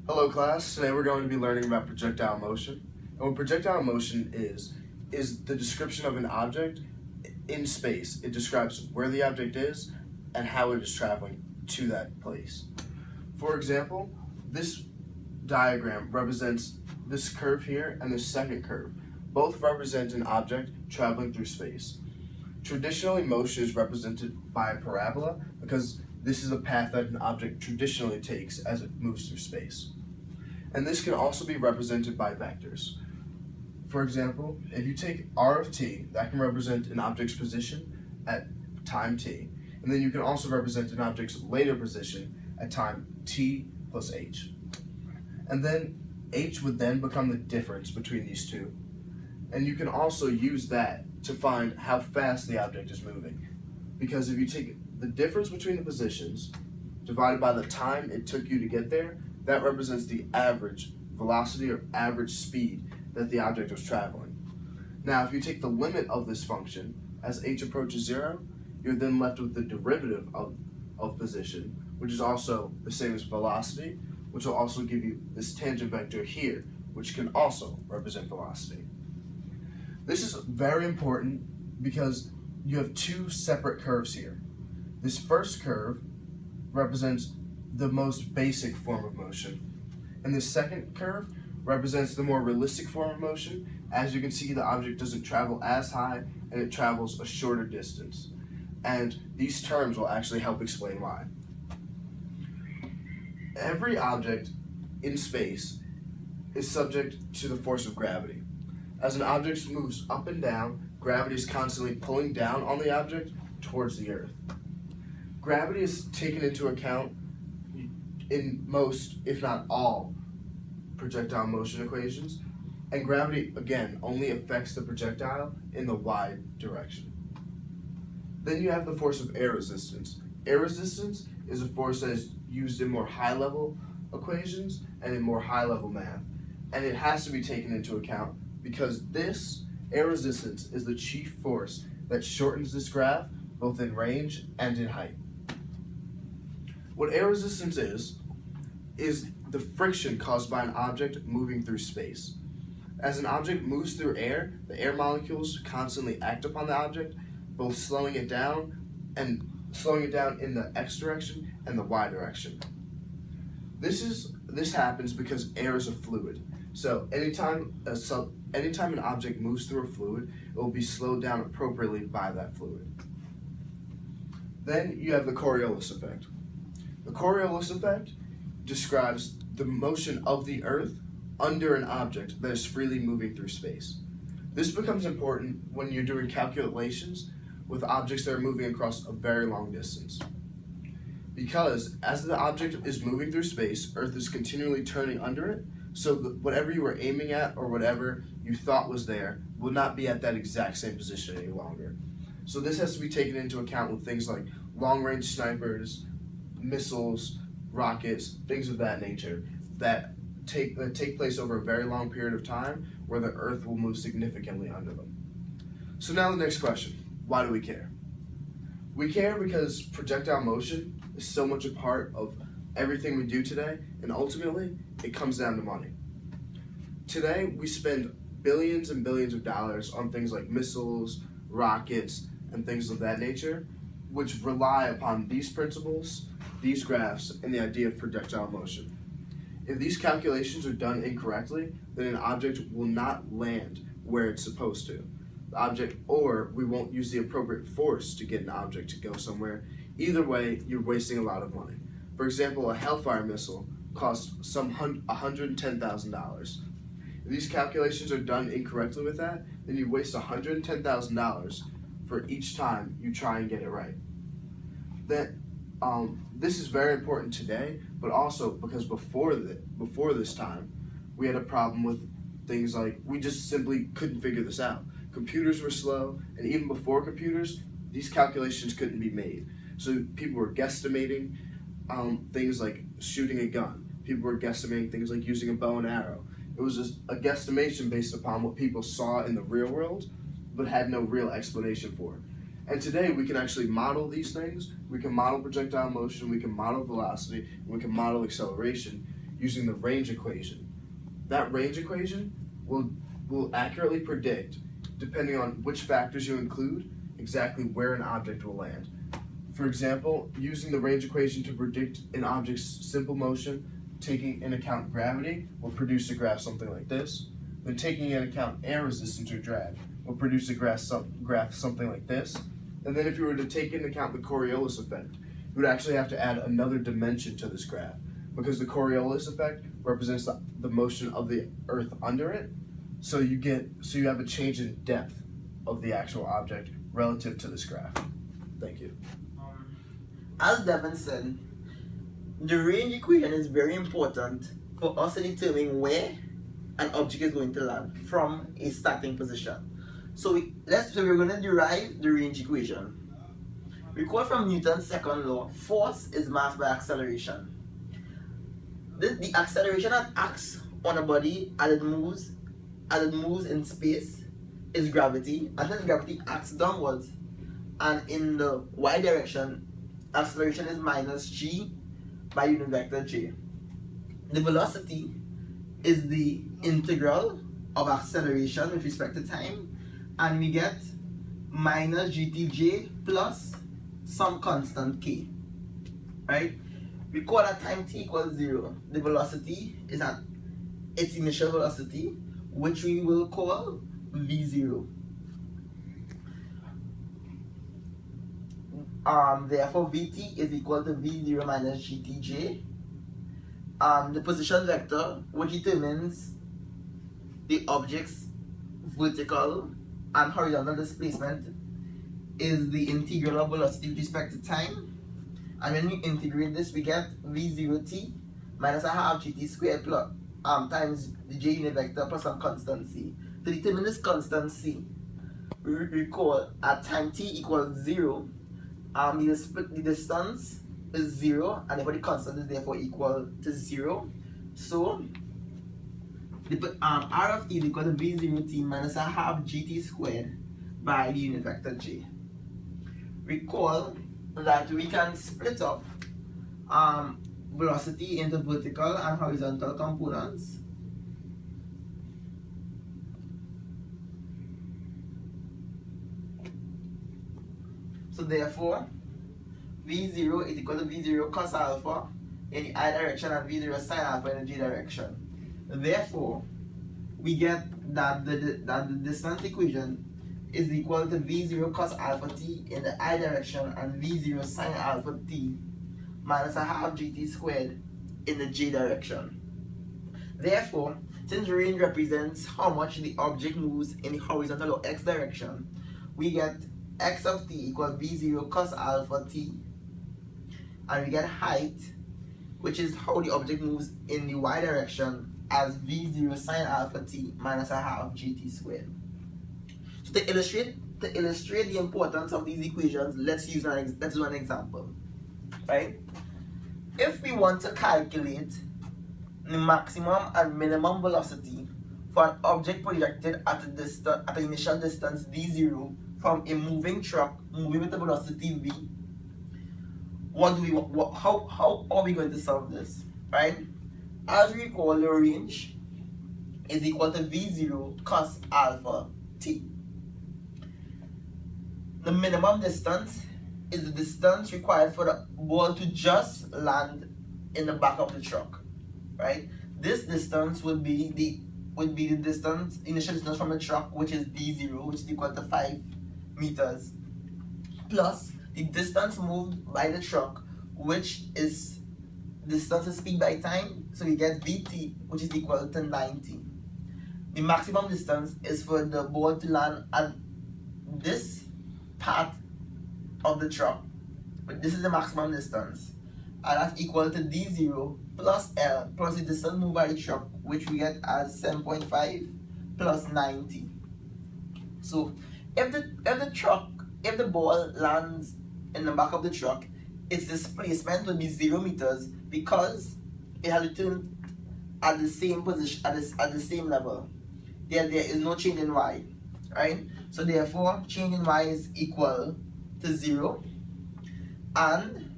Hello class, today we're going to be learning about projectile motion. And what projectile motion is the description of an object in space. It describes where the object is and how it is traveling to that place. For example, this diagram represents this curve here and this second curve. Both represent an object traveling through space. Traditionally, motion is represented by a parabola because this is a path that an object traditionally takes as it moves through space. And this can also be represented by vectors. For example, if you take r of t, that can represent an object's position at time t. And then you can also represent an object's later position at time t plus h. And then h would then become the difference between these two. And you can also use that to find how fast the object is moving. Because if you take the difference between the positions divided by the time it took you to get there, that represents the average velocity or average speed that the object was traveling. Now, if you take the limit of this function as h approaches 0, you're then left with the derivative of position, which is also the same as velocity, which will also give you this tangent vector here, which can also represent velocity. This is very important because you have two separate curves here. This first curve represents the most basic form of motion, and this second curve represents the more realistic form of motion. As you can see, the object doesn't travel as high and it travels a shorter distance. And these terms will actually help explain why. Every object in space is subject to the force of gravity. As an object moves up and down, gravity is constantly pulling down on the object towards the earth. Gravity is taken into account in most, if not all, projectile motion equations, and gravity, again, only affects the projectile in the y direction. Then you have the force of air resistance. Air resistance is a force that is used in more high-level equations and in more high-level math, and it has to be taken into account because this air resistance is the chief force that shortens this graph both in range and in height. What air resistance is the friction caused by an object moving through space. As an object moves through air, the air molecules constantly act upon the object, both slowing it down in the x direction and the y direction. This happens because air is a fluid. So anytime an object moves through a fluid, it will be slowed down appropriately by that fluid. Then you have the Coriolis effect. The Coriolis effect describes the motion of the Earth under an object that is freely moving through space. This becomes important when you're doing calculations with objects that are moving across a very long distance. Because as the object is moving through space, Earth is continually turning under it, so whatever you were aiming at or whatever you thought was there will not be at that exact same position any longer. So this has to be taken into account with things like long-range snipers, missiles, rockets, things of that nature that take place over a very long period of time where the Earth will move significantly under them. So now the next question, why do we care? We care because projectile motion is so much a part of everything we do today, and ultimately it comes down to money. Today we spend billions and billions of dollars on things like missiles, rockets, and things of that nature, which rely upon these principles, these graphs, and the idea of projectile motion. If these calculations are done incorrectly, then an object will not land where it's supposed to. Or we won't use the appropriate force to get an object to go somewhere. Either way, you're wasting a lot of money. For example, a Hellfire missile costs some $110,000. If these calculations are done incorrectly with that, then you waste $110,000 for each time you try and get it right. This is very important today, but also because before this time, we had a problem with things like we just simply couldn't figure this out. Computers were slow, and even before computers, these calculations couldn't be made. So people were guesstimating things like shooting a gun. People were guesstimating things like using a bow and arrow. It was just a guesstimation based upon what people saw in the real world, but had no real explanation for. And today we can actually model these things. We can model projectile motion, we can model velocity, and we can model acceleration using the range equation. That range equation will accurately predict, depending on which factors you include, exactly where an object will land. For example, using the range equation to predict an object's simple motion, taking into account gravity, will produce a graph something like this. Then taking into account air resistance or drag, will produce a graph something like this. And then if you were to take into account the Coriolis effect, you would actually have to add another dimension to this graph, because the Coriolis effect represents the motion of the Earth under it. So you have a change in depth of the actual object relative to this graph. Thank you. As Deven said, the range equation is very important for us to determine where an object is going to land from a starting position. So we're going to derive the range equation. Recall from Newton's second law, force is mass by acceleration. The acceleration that acts on a body as it moves in space is gravity, and then gravity acts downwards. And in the y direction, acceleration is minus g by unit vector j. The velocity is the integral of acceleration with respect to time, and we get minus gtj plus some constant k, right? We call at time t equals 0. The velocity is at its initial velocity, which we will call v0. Therefore vt is equal to v0 minus gtj. The position vector, which determines the object's vertical and horizontal displacement, is the integral of velocity with respect to time. And when we integrate this, we get v0t minus a half gt squared plus times the j unit vector plus some constant c. To determine this constant c, we recall at time t equals 0, the distance is 0, and therefore the constant is therefore equal to 0. So the r of t is equal to v0t minus a half gt squared by the unit vector j. Recall that we can split up velocity into vertical and horizontal components. So therefore, v0 is equal to v0 cos alpha in the I direction and v0 sin alpha in the j direction. Therefore, we get that the distance equation is equal to v0 cos alpha t in the I direction and v0 sin alpha t minus a half gt squared in the j direction. Therefore, since range represents how much the object moves in the horizontal or x direction, we get x of t equals v0 cos alpha t, and we get height, which is how the object moves in the y direction, as v0 sin alpha t minus a half gt squared. So to illustrate the importance of these equations, let's do an example, right? If we want to calculate the maximum and minimum velocity for an object projected at an initial distance d0 from a moving truck moving with a velocity v, how are we going to solve this, right? As we recall, the range is equal to v0 cos alpha t. The minimum distance is the distance required for the ball to just land in the back of the truck, right? This distance would be the initial distance from the truck, which is d0, which is equal to 5 meters, plus the distance moved by the truck, which is distance is speed by time, so we get vt, which is equal to 90. The maximum distance is for the ball to land at this part of the truck, but this is the maximum distance, and that's equal to d0 plus l plus the distance moved by the truck, which we get as 7.5 plus 90. So if the ball lands in the back of the truck, its displacement will be 0 meters because it has returned at the same position, at the same level. There is no change in y, right? So therefore, change in y is equal to 0, and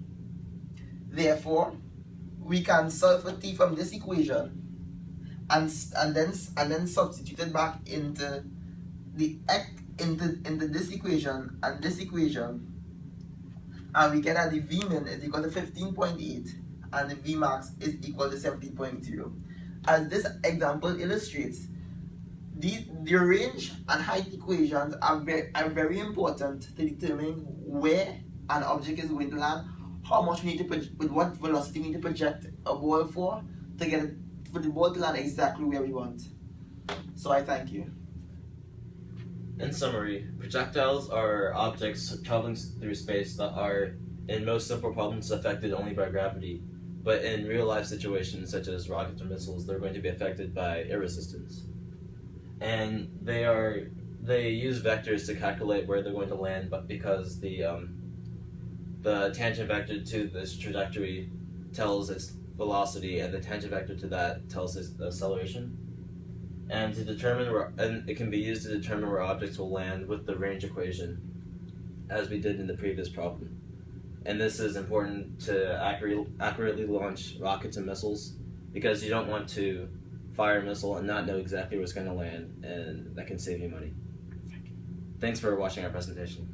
therefore we can solve for t from this equation and then substitute it back into the x into this equation and this equation, and we get that the Vmin is equal to 15.8 and the Vmax is equal to 17.0. As this example illustrates, the range and height equations are very important to determine where an object is going to land, how much we need to with what velocity we need to project a ball for the ball to land exactly where we want. So I thank you. In summary, projectiles are objects traveling through space that are, in most simple problems, affected only by gravity. But in real-life situations, such as rockets or missiles, they're going to be affected by air resistance. And they use vectors to calculate where they're going to land, but because the tangent vector to this trajectory tells its velocity, and the tangent vector to that tells its acceleration. And it can be used to determine where objects will land with the range equation, as we did in the previous problem. And this is important to accurately launch rockets and missiles, because you don't want to fire a missile and not know exactly where it's going to land, and that can save you money. Thanks for watching our presentation.